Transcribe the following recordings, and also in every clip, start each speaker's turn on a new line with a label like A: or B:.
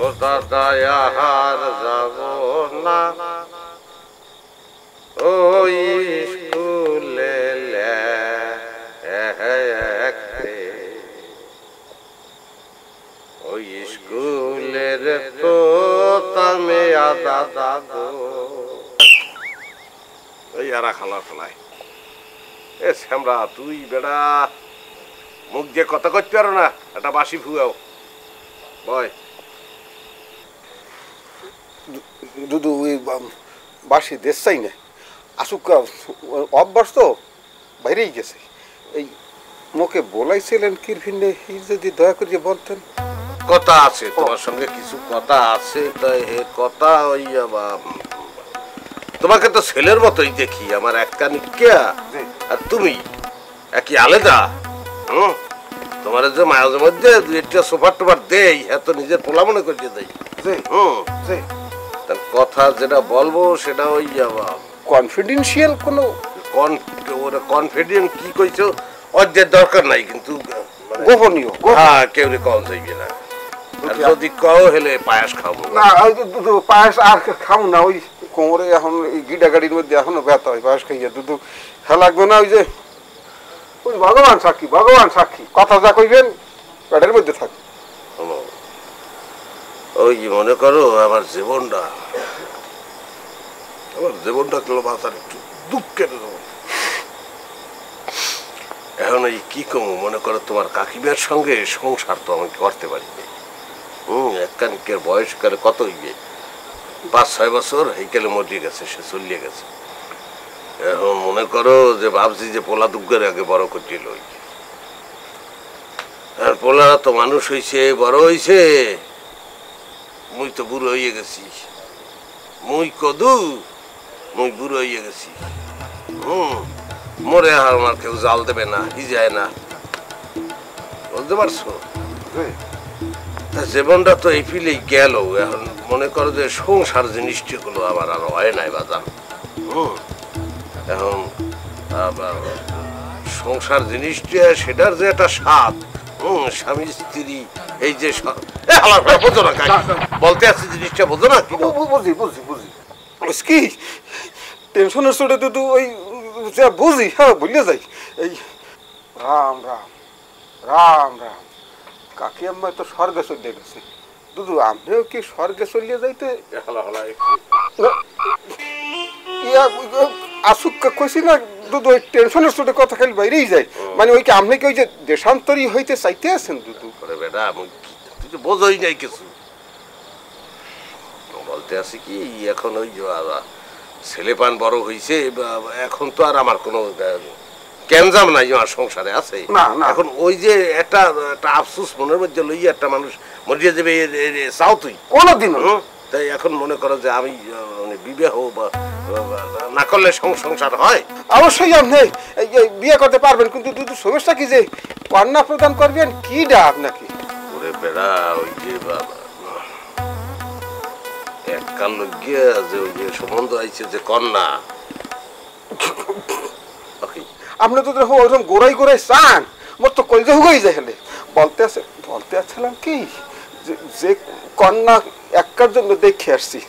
A: ও দাদা আর যাব না ওই স্কুলে ওই স্কুলের তো তামে আদা দাদু ওই আর খালা ফেলায় এ শ্যামরা তুই বেড়া মুখ দিয়ে কথা করতে পারো না একটা বাসি ফুয়াও বয়
B: দুদু ওই বাসি দেশ চাই না আসুক অভ্যাস তো বাইরেই গেছে এই মোকে বলাইছিলেন কিরভিনে এই যদি দয়া করে বলতেন
A: কথা আছে তোমার সঙ্গে কিছু কথা আছে তাই হে কথা ওই তোমাকে তো ছেলের মতোই দেখি আমার এক কানিকা আর তুমি একই আলাদা তোমার যে মাঝে মধ্যে দুই একটা সোফার টোফার দেই এত নিজের পোলা মনে করিয়ে দেয় কথা যেটা বলবো সেটা ওই
B: কনফিডেন্সিয়াল কোনো
A: কনফিডেন্ট কি কইছো অর্ধের দরকার নাই কিন্তু
B: গোপনীয়
A: হ্যাঁ কেউ কম যাইবে না যদি কও হলে পায়াস খাবো
B: না দুধ পায়েস আর খাবো না ওই কোমরে এখন গিডা গাড়ির মধ্যে এখনো ব্যথা হয় পায়েস খাইয়া দুধ খেলা লাগবে না ওই যে ওই ভগবান সাক্ষী কথা যা কইবেন পেটের মধ্যে থাকে
A: ওই মনে করো আমার জীবনটা কেন মাথার একটু দুঃখ কেটে দেবো এখন এই কি কম মনে করো তোমার কাকিমার সঙ্গে সংসার তো আমি করতে পারিনি একখানিকের বয়সকালে কত হইবে 5-6 বছর এইকালে মরিয়ে গেছে সে চলিয়ে গেছে এখন মনে করো যে ভাবছি যে পোলা দুগ্গের আগে বড় করতে লই আর পোলারা তো মানুষ হইছে বড় হইছে মুই তো বুড়ো হইয়ে গেছি মুই বুড়ো হইয়ে গেছি মরে আর আমার কেউ জাল দেবে না হিজায় না বলতে পারছো জীবনটা তো এই ফিলেই গেল এখন মনে করো যে সংসার জিনিসটি গুলো আমার আর হয় নাই বাজার এখন সংসার জিনিসটা সেটার যে একটা স্বাদ স্বামী স্ত্রী এই যে বোঝো না বলতে আসছে জিনিসটা বোঝো না
B: বুঝি কি টেনশনের চোটে তো ওই বুঝি হ্যাঁ ভুলে যাই এই রাম রাম রাম রাম কাকি আম্মা তো স্বর্গে চলে গেছে দুদু আমিও কি স্বর্গে চলিয়ে যাইতে আসুক কইছি না দুদু ওই টেনশনের চোটে কথা খালি বাইরেই যায় মানে ওই কি আপনি কি ওই যে দেশান্তরী হইতে চাইতে আছেন দুদু
A: বেটা তুই তো বোঝই নাই কিছু বলতে আছি কি এখন ওই ছেলেপান বড় হইছে এখন তো আর আমার কোনো ক্যানজাম নাই আমার সংসারে আছে এখন ওই যে একটা আফসোস মনের মধ্যে লইয়া একটা মানুষ মরিয়া যাবে চাও তুই
B: কোনদিন
A: তাই এখন মনে করো যে আমি বিবাহ না করলে সংসার হয়
B: অবশ্যই আপনি বিয়ে করতে পারবেন কিন্তু দুটো সমস্যা কি যে কন্যা প্রদান করবেন কি ডা আপনাকে
A: ওরে বেড়া ওই যে এককাল গিয়া যে ওই যে সম্বন্ধ আইছে যে কন্যা
B: আপনি তো ওরকম গোড়াই চান মোর তো কলজে হুগাই যায় হেলে বলতে আসছিলাম কি যে কন্যা একটার জন্য দেখে আসছি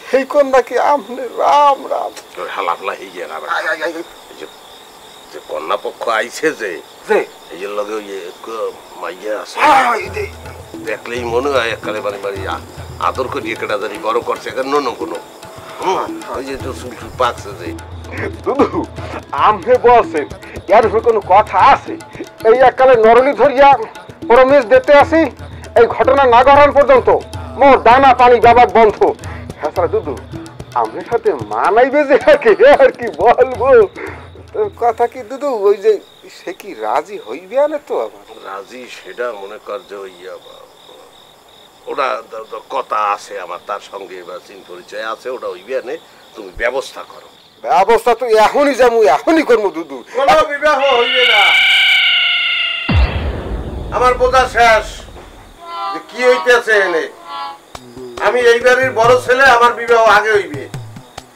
B: সেই কন্যা কি আপনি রাম রাম
A: হালাফলা হয়ে গিয়ে যে কন্যা পক্ষ আইছে যে এই লগে ওই মাইয়া আছে দেখলেই মনে হয় এককালে বাড়ি বাড়ি আদর করিয়ে কেটা জানি বড় করছে কেন কোনো ওই যে চুল পাকছে যে
B: দুদু আমহে বলছেন এর কোনো কথা আছে এই এককালে নরলি ধরিয়া প্রমিস দিতে আসি এই ঘটনা না ঘটান পর্যন্ত মোর দানা পানি যাবার বন্ধ হ্যাঁ দুদু আমার সাথে মানাইবে যে আর কি বলবো কথা কি দুদু ওই যে সে কি রাজি হইবে না তো আবার
A: রাজি সেটা মনে কর যে ওই ওটা কথা আছে আমার তার সঙ্গে বা চিন পরিচয় আছে ওটা হইবে না তুমি ব্যবস্থা করো
B: ব্যবস্থা তো এখনই যাবো এখনই করবো দুদু
A: কোনো বিবাহ হইবে না আমার বোঝা শেষ কি হইতেছে এনে আমি এই বাড়ির বড় ছেলে আমার বিবাহ আগে হইবে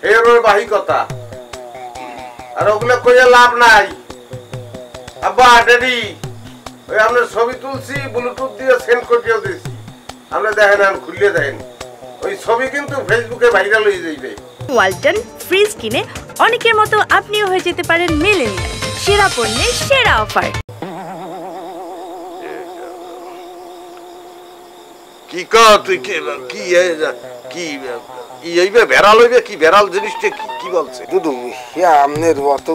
A: এর বাহি কথা আর ওগুলো কইয়া লাভ নাই আব্বা ড্যাডি ওই আপনার ছবি তুলছি ব্লুটুথ দিয়ে সেন্ড করিয়ে দিয়েছি আমরা দেখেন আর খুললে দেখেন ওই ছবি কিন্তু ফেসবুকে ভাইরাল হয়ে যাইবে।
C: ওয়ালটন ফ্রিজ কিনে অনেকের মতো আপনিও হয়ে যেতে পারেন মিলেনিয়াল। সেরা পণ্যের সেরা অফার।
A: কি কর তুই কি কি এইবে বেড়াল হইবে কি বেড়াল জিনিসটা কি বলছে?
B: দুদু ইয়া আমনের অত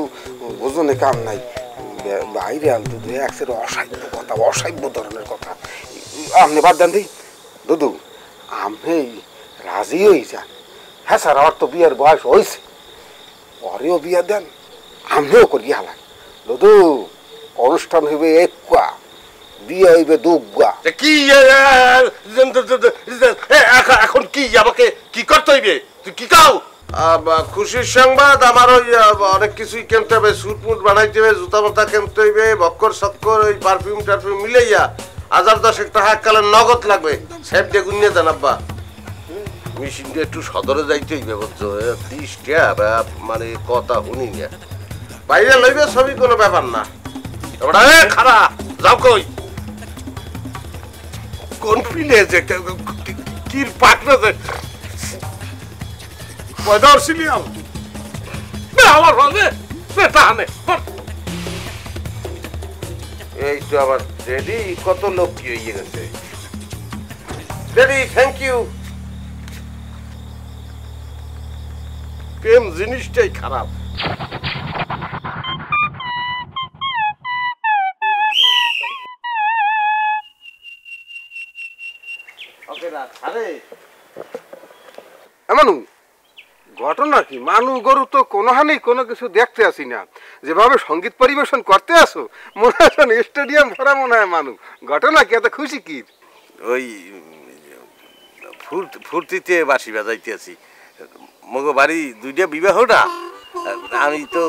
B: বোঝনে কাম নাই, বাইরে আল দুদু একসের অসাধ্য কথা, অসাধ্য ধরনের কথা। আমনে বাদ দেন দি দুদু, আমনে রাজি হয়ে যান। হ্যাঁ স্যার, আমার তো বিয়ের বয়স হয়েছে, পরেও বিয়ে দেন, আমনেও করিয়া হালান। দুদু অনুষ্ঠান হইবে একুয়া, বিয়ে হইবে দুগুয়া।
A: কি এখন কি আমাকে কি করতে হইবে? তুই কি কাও? খুশির সংবাদ, আমার ওই অনেক কিছুই কিনতে হবে, স্যুট মুট বানাইতে হবে, জুতা মাথা কিনতে হইবে, বক্কর সক্কর ওই পারফিউম টারফিউম মিলাইয়া 1000-10 টাকা এককালে নগদ লাগবে। সেফ দিয়ে গুনিয়ে দেন আব্বা। মেশিনটা একটু সদরে যাইতে হইবে বুঝছো, 30 টাকা মানে কথা শুনি না, বাইরে লইবে ছবি কোনো ব্যাপার না। ওটা খারাপ যাও কই কোন ফিলে যে কি পাকনা যে পয়দা ছিলাম আমার ভাবে টানে। এই তো আবার রেডি, কত লোক কি হয়ে গেছে। Ready, thank you. প্রেম জিনিসটাই খারাপ।
B: মানু ঘটনা কি? মানু গরু তো কোনো হানি কোনো কিছু দেখতে আসি না, যেভাবে সঙ্গীত পরিবেশন করতে আসো মনে হয় স্টেডিয়াম ভরা মনে হয়। মানু ঘটনা কি? এত খুশি কি?
A: ওই ফুর্তিতে বাঁশি বাজাইতে আছি। মগো বাড়ি 2টা বিবাহ না, আমি তো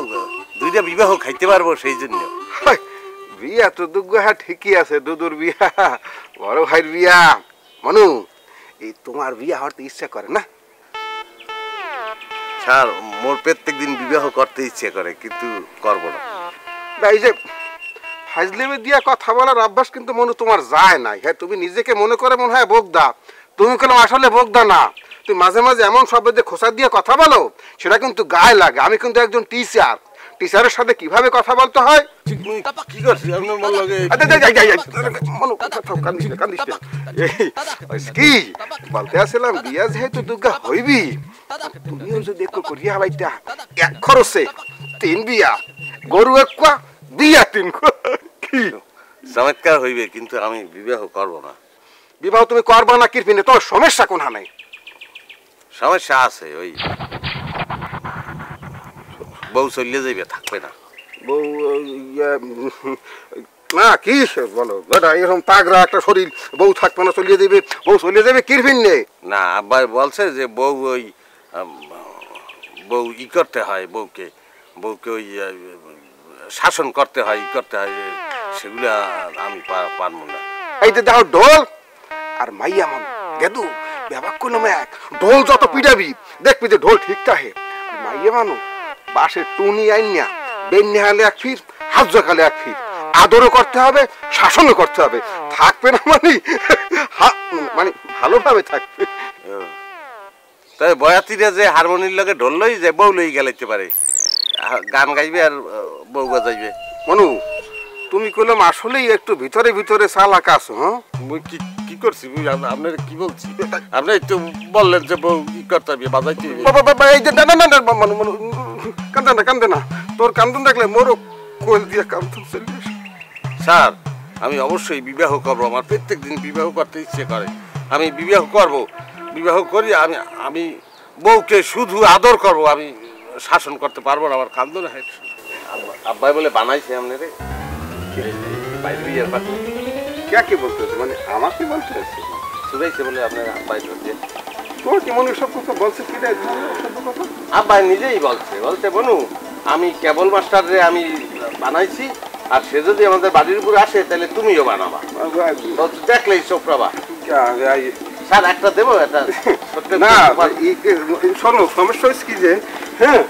A: 2টা বিবাহ খাইতে পারবো, সেই জন্য।
B: বিয়া তো দুগ্গা, হ্যাঁ ঠিকই আছে, দুদুর বিয়া, বড় ভাইয়ের বিয়া। মানু এই তোমার বিয়া হতে ইচ্ছা করে না?
A: স্যার, মোর প্রত্যেক দিন বিবাহ করতে ইচ্ছে করে, কিন্তু করবো না।
B: এই যে ফাজলিমে দিয়া কথা বলার অভ্যাস কিন্তু মনে তোমার যায় নাই। হ্যাঁ, তুমি নিজেকে মনে করে মনে হয় বোগদা, তুমি কেন আসলে বোগদা না। তুমি মাঝে মাঝে এমন শব্দে খোঁচা দিয়ে কথা বলো, সেটা কিন্তু গায়ে লাগে। আমি কিন্তু একজন টিচার, টিচারের সাথে কিভাবে কথা বলতে হয়
A: কি করছি আপনার মন লাগে?
B: কি বলতে আসলাম, বিয়া যেহেতু দুর্গা হইবি, তুমিও যদি একটু করিয়া হালাইতা, এক খরচে 3 বিয়া, গরু একুয়া, বিয়া 3। কি
A: চমৎকার হইবে, কিন্তু আমি বিবাহ করব না।
B: বিবাহ তুমি করবা না কিরপিনে? তোর সমস্যা কোন হানে?
A: সমস্যা আছে, ওই বউ চলিয়ে যাইবে, থাকবে না।
B: বউ না কি বলো বেটা, এরকম তাগড়া একটা শরীর, বউ থাকবে না, চলিয়ে দেবে, বউ চলিয়ে যাবে কিরপিন নেই
A: না। আব্বাই বলছে যে বউ ওই বউ ই করতে হয়, বউকে ওই শাসন করতে হয়, ই করতে হয়, সেগুলো আমি পারবো না।
B: এই যে দেখো ঢোল আর মাইয়া মান গেদু ব্যাপার কোনো ম্যাক, ঢোল যত পিটাবি দেখবি যে ঢোল ঠিক থাকে। মাইয়া মানু বাসে টুনি আইনা বেন্যালে এক ফির, হাত জকালে এক ফির, আদরও করতে হবে, শাসনও করতে হবে। থাকবে না মানে মানে ভালোভাবে থাকবে।
A: তাই বয়াতিরা যে হারমোনির লগে ঢোল লই যে বউ লই গেলাইতে পারে, গান গাইবে আর বউ বাজাইবে।
B: মনু তুমি কইলাম আসলেই একটু ভিতরে ভিতরে চালাক আছো। হ্যাঁ,
A: কি করছি আপনার? কি বলছি? আপনি একটু বললেন যে বউ কি করতে হবে, বাজাইতে হবে।
B: কান্দে না, কান্দে না, তোর কান্দন দেখলে মোরও কোল দিয়ে কান্দন চলে আসে।
A: স্যার, আমি অবশ্যই বিবাহ করবো, আমার প্রত্যেক দিন বিবাহ করতে ইচ্ছে করে, আমি বিবাহ করব। বিবাহ করি আমি বউকে শুধু আদর করব, আমি শাসন করতে পারবো না। আমার কান্দন হয়। আব্বাই বলে বানাইছে আপনারে বাইরে বিয়ের পাশে।
B: কে বলতেছে? মানে আমাকে বলতে
A: শুনেছে বলে আপনার আব্বাই বলছে।
B: তোর কি মনে সব কথা বলছে? কি
A: আব্বাই নিজেই বলছে বনু, আমি কেবল মাস্টারে আমি বানাইছি, আর সে যদি আমাদের বাড়ির উপরে আসে তাহলে তুমিও বানাবা, দেখলেই চোখ পাবা। স্যার একটা দেবো? এটা
B: না শোনো, সমস্যা হচ্ছে কি যে, হ্যাঁ